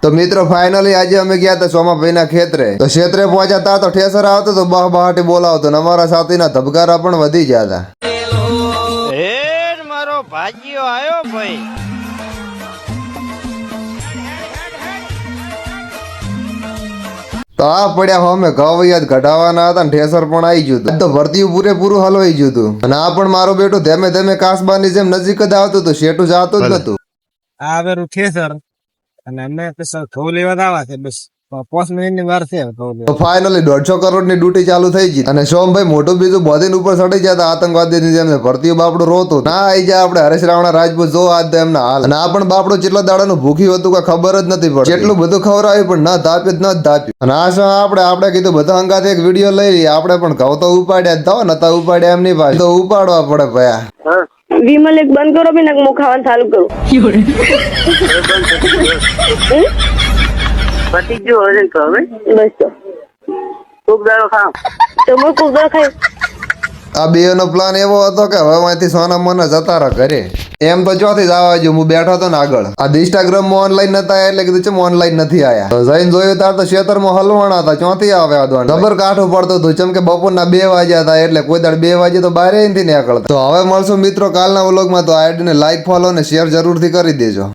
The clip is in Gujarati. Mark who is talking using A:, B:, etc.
A: તો મિત્રો ફાઇનલી આજે અમે ગયા હતા સોમાભાઈના ખેતરે. તો ખેતરે પહોંચ્યા તા તો ઠેસર આવતો તો બહ બહાટી બોલાવતો ને અમારા સાથીના ધબકારા પણ વધી ગયા હતા.
B: મારો ભાગ્યો આયો ભાઈ.
A: તો આ પડ્યા અમે ઘઉં ઘટાવાના હતા ને ઠેસર પણ આવી ગયું હતું. તો ભરતીયું પૂરેપૂરું હલવાઈ ગયું હતું અને આ પણ મારો બેટો ધીમે ધીમે કાસબાની જેમ નજીક જ આવતું હતું, શેઠું જાતું જ નતું.
B: આ આવેલું ઠેસર અને અમે પછી ઘઉં લેવા આવા છે. બસ 5 મિનિટની વાર છે ઘઉં
A: તો ફાઇનલી 150 કરોડની ડ્યુટી ચાલુ થઈ ગઈ અને સોમભાઈ મોટું બીજું બોધીન ઉપર ચડી જતા આતંકવાદીની જેમ ભરતીયું બાપડું રોતું ના આવી જાય. આપણે હરેશ રાવણા રાજપૂત જો આજ એમના હાલ અને આ પણ બાપડું કેટલા દાડાનું ભૂખ્યું હતું કે ખબર જ નથી પડતી. કેટલું બધું ખવડાવ્યું પણ ન ધાપ્યું જ ન ધાપ્યું. અને આ શું આપણે કીધું બધા અંગાત એક વિડીયો લઈ લઈએ. આપણે પણ ઘઉં તો ઉપાડ્યા જ થાવ નતા ઉપાડ્યા એમ નહીં ભાઈ, તો ઉપાડવા પડે ભયા.
C: વિમલ એક બંધ કરો બી હું ખાવાનું ચાલુ કરું.
D: પતિ ગયો હશે તો હવે
C: બસ તો
D: ખૂબ દાડો ખાવ
C: તો હું ખૂબ ખાઈ.
A: આ બે નો પ્લાન એવો હતો કે હવે અહીંથી સોના મને જતા રહે ઘરે. એમ તો ચોથી જ આવવા જો હું બેઠો હતો ને આગળ. આ ઇન્સ્ટાગ્રામ માં ઓનલાઈન નતા એટલે કીધું ચમ ઓનલાઈન નથી આયા. તો જઈને જોયું તાર તો ખેતરમાં હલવાણા હતા, ચોથી આવે આ જબર કાઠું પડતું હતું. ચમ કે બપોરના 2 વાગ્યા હતા એટલે કોઈ દાડ 2 વાગે તો બહાર નથી નીકળતા. તો હવે મળશું મિત્રો કાલના વ્લોગમાં. તો આઈડી ને લાઈક ફોલો ને શેર જરૂરથી કરી દેજો.